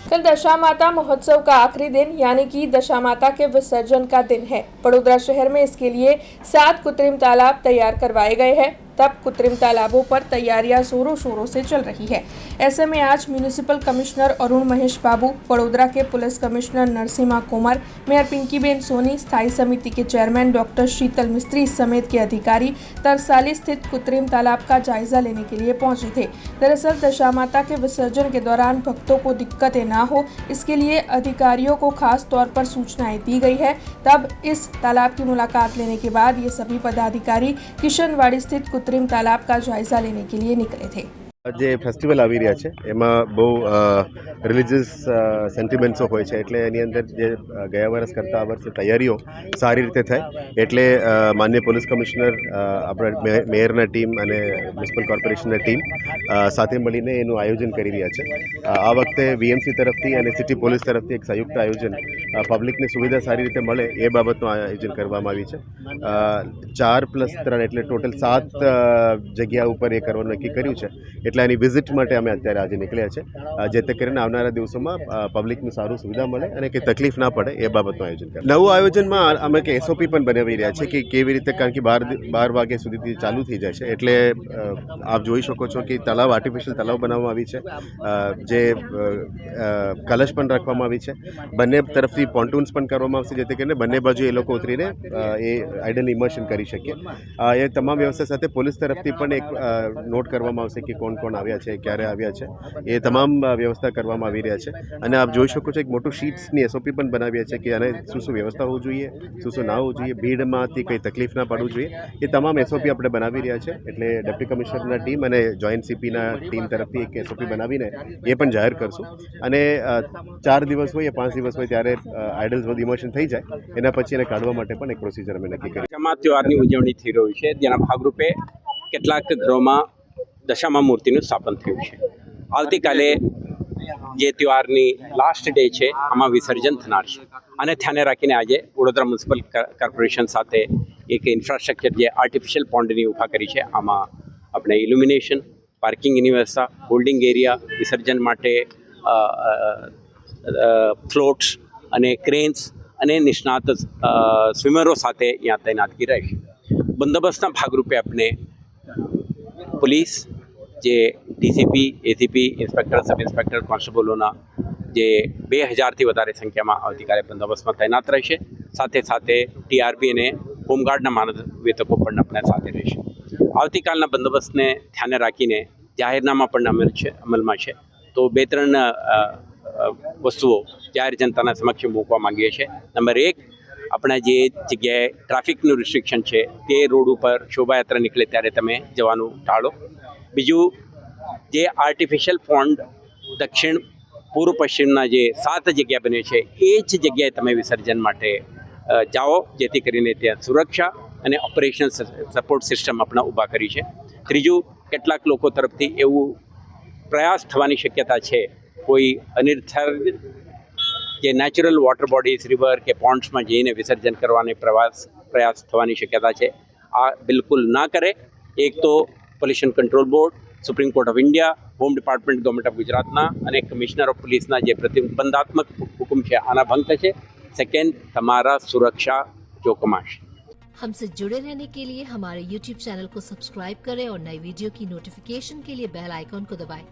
कल दशा माता महोत्सव का आखिरी दिन यानी कि दशा माता के विसर्जन का दिन है। बड़ोदरा शहर में इसके लिए 7 कृत्रिम तालाब तैयार करवाए गए हैं। तब कृत्रिम तालाबों पर तैयारियां जोरों शोरों से चल रही है। ऐसे में आज म्यूनिसिपल कमिश्नर अरुण महेश बाबू, बड़ोदरा के police commissioner Narasimha Kumar, mayor Pinkiben Soni, स्थायी समिति के चेयरमैन डॉक्टर शीतल मिस्त्री समेत के अधिकारी तरसाली स्थित कृत्रिम तालाब का जायजा लेने के लिए पहुंचे थे। दरअसल दशा माता के विसर्जन के दौरान भक्तों को दिक्कतें न हो, इसके लिए अधिकारियों को खास तौर पर सूचनाएं दी गई है। तब इस तालाब की मुलाकात लेने के बाद ये सभी पदाधिकारी किशनवाड़ी स्थित कृत्रिम तालाब का जायजा लेने के लिए निकले थे। જે ફેસ્ટિવલ આવી રહ્યા છે એમાં બહુ રિલિજિયસ સેન્ટિમેન્ટ્સો હોય છે, એટલે એની અંદર જે ગયા વર્ષ કરતાં આ વર્ષે તૈયારીઓ સારી રીતે થાય એટલે માનનીય પોલીસ કમિશનર, આપણા મેયરના ટીમ અને મ્યુનિસિપલ કોર્પોરેશનના ટીમ સાથે મળીને એનું આયોજન કરી રહ્યા છે। આ વખતે વીએમસી તરફથી અને સિટી પોલીસ તરફથી એક સંયુક્ત આયોજન પબ્લિકને સુવિધા સારી રીતે મળે એ બાબતનું આયોજન કરવામાં આવ્યું છે। 4+3 એટલે ટોટલ 7 જગ્યા ઉપર એ કરવાનું નક્કી કર્યું છે। એટલે એની વિઝિટ માટે અમે અત્યારે આજે નીકળ્યા છે, જેથી કરીને આવનારા દિવસોમાં પબ્લિકને સારું સુવિધા મળે અને કંઈ તકલીફ ના પડે એ બાબતનું આયોજન કરે। નવું આયોજનમાં અમે કે એસઓપી પણ બનાવી રહ્યા છે કે કેવી રીતે, કારણ કે 12 વાગ્યા સુધીથી ચાલુ થઈ જાય છે, એટલે આપ જોઈ શકો છો કે તળાવ, આર્ટિફિશિયલ તળાવ બનાવવામાં આવી છે, જે કલશ પણ રાખવામાં આવી છે। બંને તરફથી પોન્ટૂન્સ પણ કરવામાં આવશે, જેથી કરીને બંને બાજુ એ લોકો ઉતરીને એ આઇડલ ઇમર્શન કરી શકે। એ તમામ વ્યવસ્થા સાથે પોલીસ તરફથી પણ એક નોટ કરવામાં આવશે કે કોણ આવ્યા છે, ક્યારે આવ્યા છે, એ તમામ વ્યવસ્થા કરવામાં આવી રહ્યા છે। અને આપ જોઈ શકો છો એક મોટું શીટ્સની એસઓપી પણ બનાવ્યા છે કે આને શું વ્યવસ્થા હોવું જોઈએ, શું ના હોવું જોઈએ, ભીડમાંથી કંઈ તકલીફ ના પડવું જોઈએ, એ તમામ એસઓપી આપણે બનાવી રહ્યા છે। એટલે ડેપ્યુટી કમિશનરના ટીમ અને જોઈન્ટ સીપીના ટીમ તરફથી એક એસઓપી બનાવીને એ પણ જાહેર કરશું। અને 4 દિવસ હોય, 5 દિવસ હોય ત્યારે આઇડલ્સ બધું ઇમોશન થઈ જાય, એના પછી એને કાઢવા માટે પણ એક પ્રોસિજર અમે નક્કી કરી। તહેવારની ઉજવણી થઈ રહી છે, જેના ભાગરૂપે કેટલાક ઘરોમાં દશામા મૂર્તિનું સ્થાપન થયું છે। આવતીકાલે જે તહેવારની લાસ્ટ ડે છે, આમાં વિસર્જન થનાર છે। આને ધ્યાને રાખીને આજે વડોદરા મ્યુનિસિપલ કોર્પોરેશન સાથે એક ઇન્ફ્રાસ્ટ્રક્ચર જે આર્ટિફિશિયલ પોન્ડની ઊભા કરી છે, આમાં આપણે ઇલ્યુમિનેશન, પાર્કિંગની વ્યવસ્થા, હોલ્ડિંગ એરિયા, વિસર્જન માટે ફ્લોટ્સ અને ક્રેન્સ અને નિષ્ણાત સ્વિમરો સાથે અહીંયા તૈનાતગી રહેશે। બંદોબસ્તના ભાગરૂપે આપણે પોલીસ, જે DCP, ACP, inspector, sub inspector, કોન્સ્ટેબલોના જે 2000થી વધારે સંખ્યામાં આવતીકાલે બંદોબસ્તમાં તૈનાત રહેશે। સાથે સાથે ટીઆરબી અને હોમગાર્ડના માનવેતકો પણ આપણા સાથે રહેશે। આવતીકાલના બંદોબસ્તને ધ્યાને રાખીને જાહેરનામા પણ અમલમાં છે, તો 2-3 વસ્તુઓ જાહેર જનતાના સમક્ષ મૂકવા માંગીએ છીએ। નંબર 1, આપણા જે જગ્યાએ ટ્રાફિકનું રિસ્ટ્રિક્શન છે તે રોડ ઉપર શોભાયાત્રા નીકળે ત્યારે તમે જવાનું ટાળો। બીજું, જે આર્ટિફિશિયલ પોન્ડ દક્ષિણ, પૂર્વ, પશ્ચિમના જે 7 જગ્યા બને છે એ જ જગ્યાએ તમે વિસર્જન માટે જાઓ, જેથી કરીને ત્યાં સુરક્ષા અને ઓપરેશન સપોર્ટ સિસ્ટમ આપણે ઊભા કરી છે। ત્રીજું, કેટલાક લોકો તરફથી એવું પ્રયાસ થવાની શક્યતા છે, કોઈ અનિર્ધારિત જે નેચરલ વોટર બોડીઝ, રિવર કે પોન્ડ્સમાં જઈને વિસર્જન કરવાની પ્રયાસ થવાની શક્યતા છે। આ બિલકુલ ના કરે। એક તો pollution control board, supreme court of India, home department, government of ગુજરાતના અને કમિશનર ઓફ પોલીસના જે પ્રતિબંધાત્મક હુકમ છે આના ભંગ થશે। સેકન્ડ, તમારા સુરક્ષા જોખમાશે। हमसे जुड़े रहने के लिए हमारे YouTube चैनल को सब्सक्राइब करें और नई वीडियो की नोटिफिकेशन के लिए बेल आइकॉन को दबाएं।